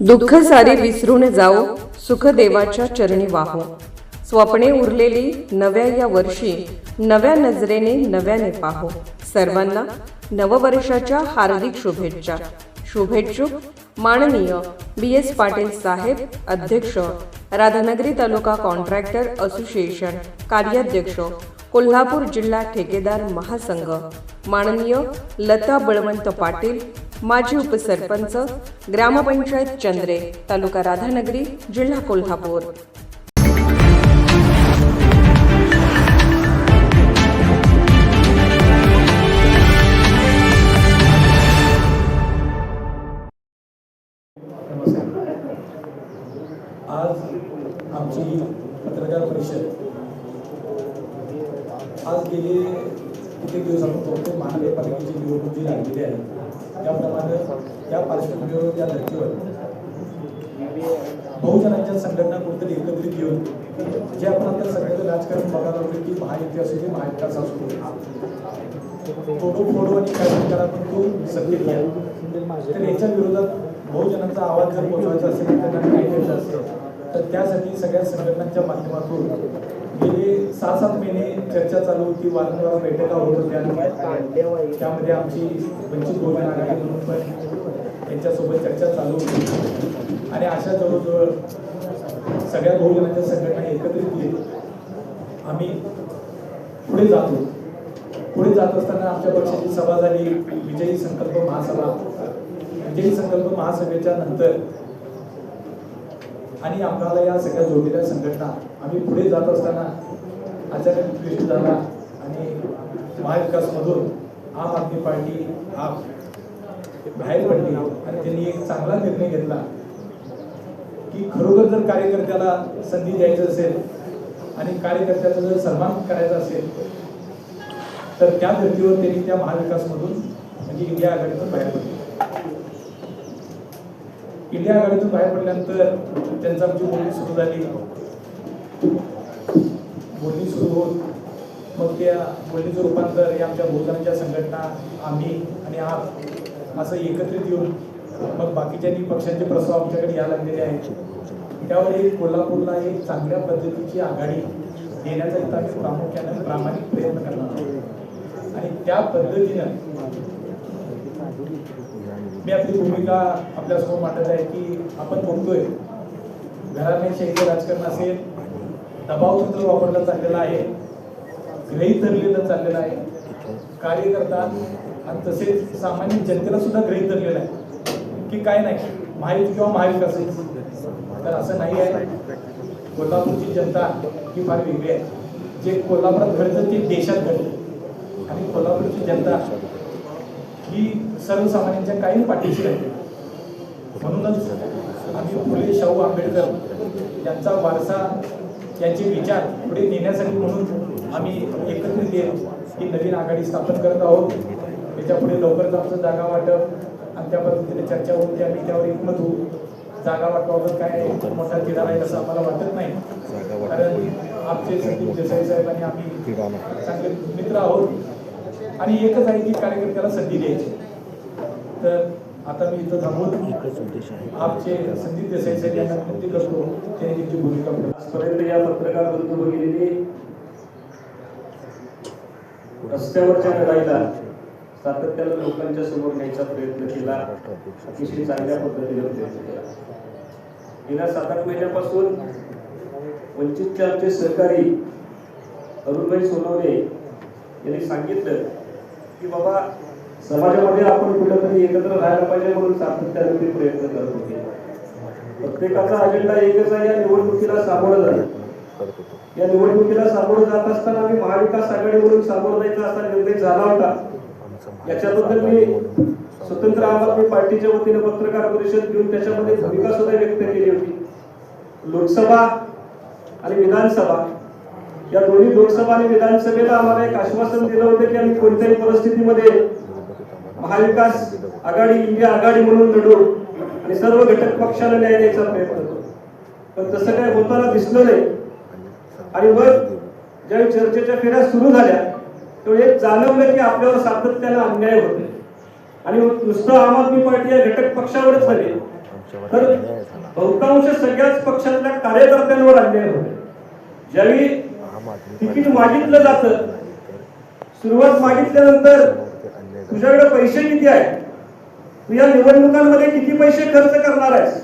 दुःख सारी विसरून जाओ, सुख देवाच्या चरणी वाहो. स्वप्ने उरलेली नव्या या वर्षी नव्या नजरेने नव्याने पाहो. सर्वांना नववर्षाच्या हार्दिक शुभेच्छा. शुभेच्छुक माननीय BS पाटील साहेब, अध्यक्ष राधानगरी तालुका कॉन्ट्रॅक्टर असोसिएशन, कार्याध्यक्ष कोल्हापूर जिल्हा ठेकेदार महासंघ, माननीय लता बळवंत पाटील, माजी उपसरपंच, ग्रामपंचायत चंद्रे, तालुका राधानगरी, जिल्हा कोल्हापूर. आज आमची पत्रकार परिषद आज गेले कित्येक दिवसांपासून महानगरपालिकेची निवडणूक जी लागलेली आहे त्याप्रमाणे त्या पार्श्वभूमीवर त्या धर्तीवर बहुजनांच्या संघटना कुठेतरी एकत्रित येऊन जे आपण आता सगळ्याचं राजकारण बघायला लागलो की महायुती असू दे, महाविकास असू दे, फोडो आणि काय करा पण तो सत्तेत घ्या. तर याच्या विरोधात बहुजनांचा आवाज जर पोहोचवायचा असेल, त्यांना काय द्यायचं असेल तर त्यासाठी सगळ्या संघटनांच्या माध्यमातून गेले 6-7 महिने चर्चा चालू होती, वारंवार बैठका होत होत्या. त्यामध्ये आमची वंचित बहुजन आघाडी म्हणून पण त्यांच्यासोबत चर्चा चालू होती आणि अशा जवळजवळ सगळ्या बहुजनांच्या संघटना एकत्रित येईल आम्ही पुढे जातो. पुढे जात असताना आमच्या पक्षाची सभा झाली, विजयी संकल्प महासभा. विजयी संकल्प महासभेच्या नंतर आणि आम्हाला या सगळ्या जोडलेल्या संघटना आम्ही पुढे जात असताना अचानक ट्विस्ट झाला आणि महाविकासमधून आम आदमी पार्टी बाहेर पडली आणि त्यांनी एक चांगला निर्णय घेतला की खरोखर जर कार्यकर्त्याला संधी द्यायची असेल आणि कार्यकर्त्याचा जर सन्मान करायचा असेल तर त्या धर्तीवर त्यांनी त्या महाविकासमधून म्हणजे इंडिया आघाडीतून बाहेर पडले. इंडिया आघाडीतून बाहेर पडल्यानंतर त्यांचा आमची बोलणी सुरू झाली. बोलणी सुरू होत मग त्या बोलणीचं रूपांतर या आमच्या बहुजनांच्या संघटना, आम्ही आणि आप असं एकत्रित येऊन मग बाकीच्यांनी पक्षांचे प्रस्ताव आमच्याकडे यायला लागलेले आहेत. त्यावर एक कोल्हापूरला एक चांगल्या पद्धतीची आघाडी देण्याचा इथं आम्ही प्रामुख्याने प्रामाणिक प्रयत्न करणार आहोत आणि त्या पद्धतीनं मी आपली भूमिका आपल्यासमोर मांडत आहे की आपण बघतोय घराण्याशाहीचं राजकारण असेल, दबावतंत्र वापरलं चाललेलं आहे, गृहीत धरलेलं चाललेलं आहे, कार्यकर्ता आणि तसेच सामान्य जनतेला सुद्धा गृहीत धरलेलं आहे की काय नाही महायुती किंवा महाविकास. तर असं नाही आहे. कोल्हापूरची जनता ही फार वेगळी आहे. जे कोल्हापुरात घडतं ते देशात घडतं आणि कोल्हापूरची जनता ही सर्वसामान्यांच्या कायम पाठीशी राहते. म्हणूनच आम्ही फुले शाहू आंबेडकर यांचा वारसा, यांचे विचार पुढे नेण्यासाठी म्हणून आम्ही एकत्रित येऊन ही नवीन आघाडी स्थापन करत आहोत. त्याच्यापुढे लवकरच आमचं जागा वाटप आणि त्या पद्धतीने चर्चा होऊन ते आम्ही त्यावर एकमत होऊ. जागा वाटपाबाबत काय मोठा तिढा आहे असं आम्हाला वाटत नाही, कारण आमचे संदीप देसाई साहेब आणि आम्ही चांगले मित्र आहोत आणि एकच आहे की कार्यकर्त्याला संधी द्यायची. तर आता मी इथं थांबून आमचे संदीप देसाई साहेब यांना विनंती करतो त्यांनी त्यांची भूमिका आजपर्यंत या पत्रकार बंधू भगिनींनी रस्त्यावरच्या लढाईला सातत्यानं लोकांच्या समोर न्यायचा प्रयत्न केला, अतिशय चांगल्या पद्धतीने प्रयत्न केला. गेल्या 7-8 महिन्यापासून वंचितचे आमचे सहकारी अरुणभाई सोनवणे यांनी सांगितलं की बाबा समाजामध्ये आपण कुठेतरी एकत्र राहायला पाहिजे म्हणून सातत्याने ते प्रयत्न करत होते. प्रत्येकाचा अजेंडा एकच आहे, या निवडणुकीला सामोरं जाणं. या निवडणुकीला सामोरं जात असताना आम्ही महाविकास आघाडी म्हणून सामोरं जायचा असा निर्णय झाला होता. याच्याबद्दल मी स्वतंत्र आम आदमी पार्टीच्या वतीने पत्रकार परिषद घेऊन त्याच्यामध्ये भूमिका सुद्धा व्यक्त केली होती. लोकसभा आणि विधानसभा या दोन्ही लोकसभा आणि विधानसभेला आम्हाला एक आश्वासन दिलं होतं की आम्ही कोणत्याही परिस्थितीमध्ये महाविकास आघाडी, इंडिया आघाडी म्हणून लढू आणि सर्व घटक पक्षाला न्याय द्यायचा प्रयत्न करू. पण तसं काही होताना दिसलं नाही आणि मग ज्यावेळी चर्चेच्या फेऱ्या सुरू झाल्या तेव्हा एक जाणवलं की आपल्यावर सातत्यानं अन्याय होतोय. आणि नुसतं आम आदमी पार्टी या घटक पक्षावरच नव्हे तर बहुतांश सगळ्याच पक्षातल्या कार्यकर्त्यांवर अन्याय होते. ज्यावेळी तिकीट मागितलं जातं, सुरुवात मागितल्यानंतर तुझ्याकडे पैसे किती आहेत, तू या निवडणुकांमध्ये किती पैसे खर्च करणार आहेस,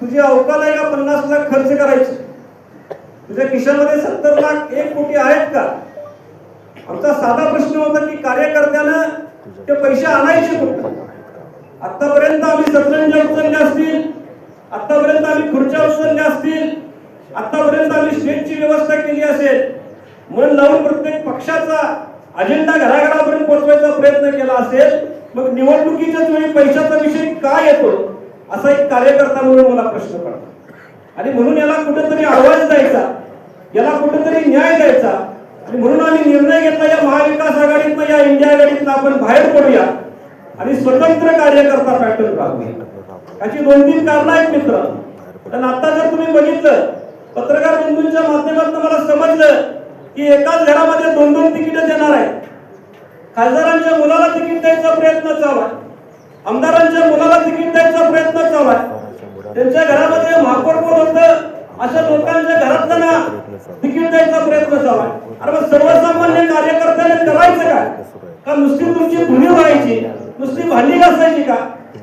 तुझी अवकाल आहे का 50 लाख खर्च करायचे, तुझ्या खिशामध्ये 70 लाख 1 कोटी आहेत का. आमचा साधा प्रश्न होता की कार्यकर्त्यानं ते पैसे आणायचे कुठं. आतापर्यंत आम्ही सतरंजा उचलल्या असतील, आतापर्यंत आम्ही खुर्च्या उचलल्या असतील, आतापर्यंत आम्ही स्टेजची व्यवस्था केली असेल, मन लावून प्रत्येक पक्षाचा अजेंडा घराघरापर्यंत पोहोचवायचा प्रयत्न केला असेल, मग निवडणुकीच्याच वेळी पैशाचा विषय का येतो असा एक कार्यकर्ता म्हणून मला प्रश्न पडतो. आणि म्हणून याला कुठेतरी आवाज द्यायचा, याला कुठेतरी न्याय द्यायचा. आणि म्हणून आम्ही निर्णय घेतला या महाविकास आघाडीतनं, या इंडिया आघाडीतनं आपण बाहेर पडूया आणि स्वतंत्र कार्यकर्ता पॅटर्न राहूया. याची 2-3 कारणं आहेत मित्र. पण आता जर तुम्ही बघितलं, पत्रकार बंधूंच्या माध्यमातून मला समजलं की एकाच घरामध्ये 2-2 तिकीट देणार आहेत. खासदारांच्या मुलाला तिकीट द्यायचा प्रयत्न चालू आहे, आमदारांच्या मुलाला तिकीट द्यायचा प्रयत्न चालू आहे. त्यांच्या घरामध्ये महापौर कोण होतं अशा लोकांच्या घरातल्या तिकीट द्यायचा प्रयत्न चालू आहे. अरे मग सर्वसामान्य कार्यकर्त्याने करायचं काय? का नुसती तुमची धुणी व्हायची, नुसती भांडी घासायची का?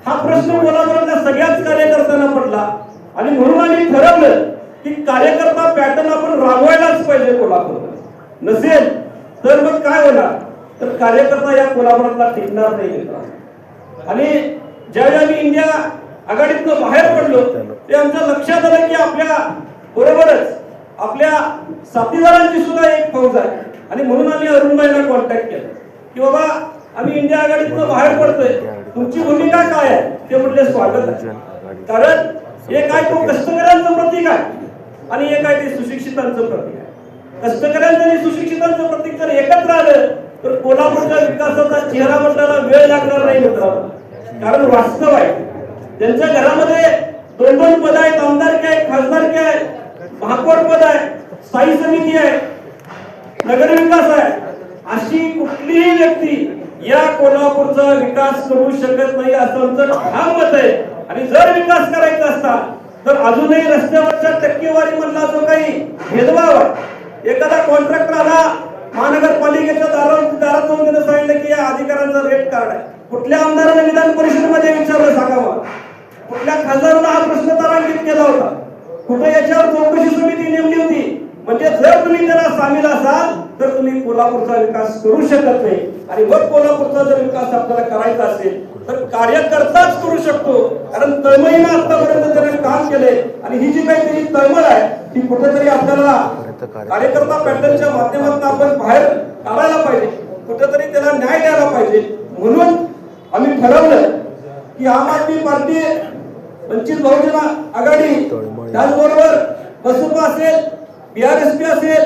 हा प्रश्न कोल्हापुरातल्या सगळ्याच कार्यकर्त्यांना पडला. आणि म्हणून आम्ही ठरवलं की कार्यकर्ता पॅटर्न आपण राबवायलाच पाहिजे कोल्हापूरला. नसेल तर मग काय होणार, तर कार्यकर्ता या कोल्हापुरातला टिकणार नाही. आणि ज्यावेळी आम्ही इंडिया आघाडीतनं बाहेर पडलो ते आमच्या लक्षात आलं की आपल्या बरोबरच आपल्या साथीदारांची सुद्धा एक फौज आहे. आणि म्हणून आम्ही अरुणबाईंना कॉन्टॅक्ट केला की बाबा आम्ही इंडिया आघाडीतनं बाहेर पडतोय, तुमची भूमिका काय आहे. ते म्हटले स्वागत आहे, कारण एक आहे तो कष्टकऱ्यांचं प्रतीक आहे आणि एक आहे ते सुशिक्षितांचं प्रतीक आहे. कष्टकऱ्यांचं आणि सुशिक्षितांचं प्रतीक जर एकत्र आलं तर कोल्हापूरच्या विकासाचा चेहरा बदलायला वेळ लागणार नाही मित्रांनो. कारण वास्तव आहे, त्यांच्या घरामध्ये 2-2 पद आहेत, आमदारकी आहे, खासदारकी आहे, महापौर पद आहे, स्थायी समिती आहे, नगरविकास आहे. अशी कुठलीही व्यक्ती या कोल्हापूरचा विकास करू शकत नाही असं आमचं ठाम मत आहे. आणि जर विकास करायचा असता तर अजूनही रस्त्यावरच्या टक्केवारी मधला जो काही भेदभाव आहे, एखादा कॉन्ट्रॅक्टर आला महानगरपालिकेच्या दारात जाऊन त्यानं सांगितलं की या अधिकाऱ्यांचा रेट कार्ड आहे, कुठल्या आमदाराने विधान परिषदेमध्ये विचारलं सांगा मला, कुठल्या खासदारांना हा प्रश्न तारांकित केला होता, कुठे याच्यावर चौकशी समिती नेमली होती. म्हणजे जर तुम्ही त्याला सामील असाल तर तुम्ही कोल्हापूरचा विकास करू शकत नाही. आणि मग कोल्हापूरचा जर विकास आपल्याला करायचा असेल तर कार्यकर्ताच करू शकतो. कारण तळमळीनं आतापर्यंत त्याने काम केले आणि ही जी काहीतरी तळमळ आहे ती कुठेतरी आपल्याला कार्यकर्ता पॅटर्नच्या माध्यमातून आपण बाहेर काढायला पाहिजे, कुठेतरी त्याला न्याय द्यायला पाहिजे. म्हणून आम्ही ठरवलं की आम आदमी पार्टी, वंचित बहुजन आघाडी, त्याचबरोबर बसपा असेल, BRSP असेल,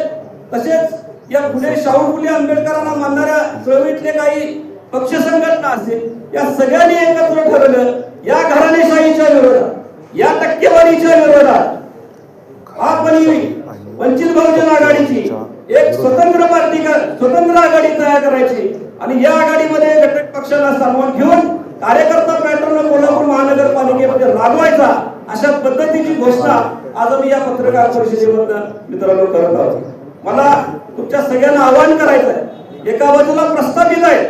तसेच या पुणे शाहू फुले आंबेडकरांना मानणाऱ्या चळवळीतले काही पक्ष संघटना असेल, या सगळ्यांनी एकत्र ठरवलं या घराणेशाहीच्या विरोधात, या टक्केवारीच्या विरोधात आपण वंचित बहुजन आघाडीची एक स्वतंत्र पार्टी, स्वतंत्र आघाडी तयार करायची. आणि या आघाडीमध्ये घटक पक्षांना सामावून घेऊन कार्यकर्ता पॅटर्न कोल्हापूर महानगरपालिकेमध्ये राबवायचा, अशा पद्धतीची घोषणा आज आम्ही या पत्रकार परिषदेमधून मित्रांनो करत आहोत. मला तुमच्या सगळ्यांना आवाहन करायचं आहे, एका बाजूला प्रस्थापित आहे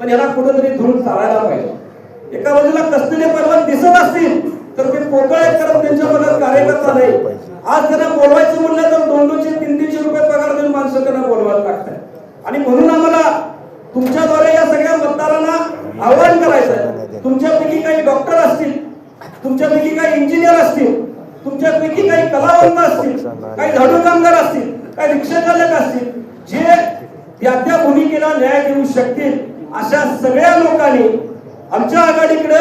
पण याला कुठेतरी धरून चालायला पाहिजे. एका बाजूला कसलेले पैलवान दिसत असतील तर ते पोकळे करत त्यांच्या मनात कार्यकर्ता नाही. आज त्यांना बोलवायचं म्हणलं तर 200-300 रुपये पगार देऊन माणसं त्यांना बोलवायला लागतात. आणि म्हणून आम्हाला तुमच्याद्वारे या सगळ्या मतदारांना आवाहन करायचं आहे, तुमच्यापैकी काही डॉक्टर असतील, तुमच्यापैकी काही इंजिनियर असतील, तुमच्यापैकी काही कलावंत असतील, काही झाडू कामगार असतील, काही रिक्षा चालक असतील, जे त्या भूमिकेला न्याय देऊ शकतील अशा सगळ्या लोकांनी आमच्या आघाडीकडे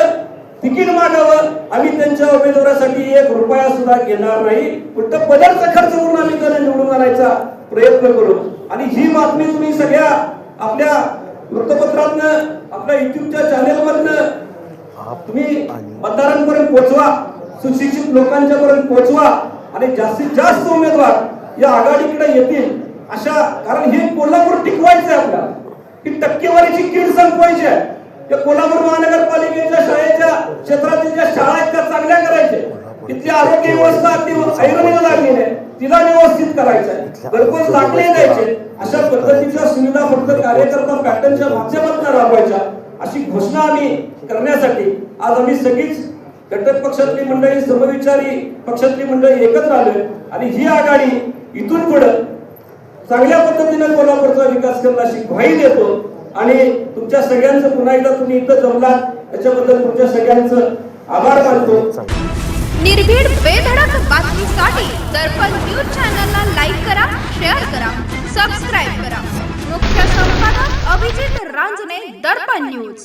तिकीट मागावं. आम्ही त्यांच्या उमेदवारासाठी 1 रुपया सुद्धा घेणार नाही, उलट पदरचा खर्च करून आम्ही त्यांना निवडून आणायचा प्रयत्न करू. आणि ही बातमी तुम्ही सगळ्या आपल्या वृत्तपत्रातनं, आपल्या युट्यूबच्या चॅनेलमधनं तुम्ही मतदारांपर्यंत पोहोचवा, सुशिक्षित लोकांच्या पर्यंत पोहोचवा आणि जास्तीत जास्त उमेदवार या आघाडीकडे येतील अशा. कारण हे कोल्हापूर टिकवायचं आहे आपल्याला, ही टक्केवारीची कीड संपवायची आहे. या कोल्हापूर महानगरपालिकेच्या शाळेच्या क्षेत्रातील ज्या शाळा आहेत त्या चांगल्या करायच्या, तिथली आरोग्य व्यवस्था अगदी ऐरणीला लागलेली आहे, तिला व्यवस्थित करायचं, घरपोच दाखले द्यायचे, अशा पद्धतीच्या सुविधा फक्त कार्यकर्ता पॅटर्नच्या माध्यमातून राबवायच्या, अशी घोषणा आम्ही करण्यासाठी आज आम्ही सगळीच घटक पक्षातली मंडळी, समविचारी पक्षातली मंडळी एकत्र आलोय आणि ही आघाडी इथून पुढे चांगल्या पद्धतीने कोल्हापूरचा विकास करण्याची अशी ग्वाही देतो आणि तुमच्या सगळ्यांचं पुन्हा एकदा तुम्ही इथं जमलात त्याच्याबद्दल तुमच्या सगळ्यांचं आभार मानतो. निर्भीड बेधडक बातमीसाठी दर्पण न्यूज चॅनलला लाईक करा, शेअर करा, सबस्क्राईब करा. मुख्य संपादक अभिजित रांजणे, दर्पण न्यूज.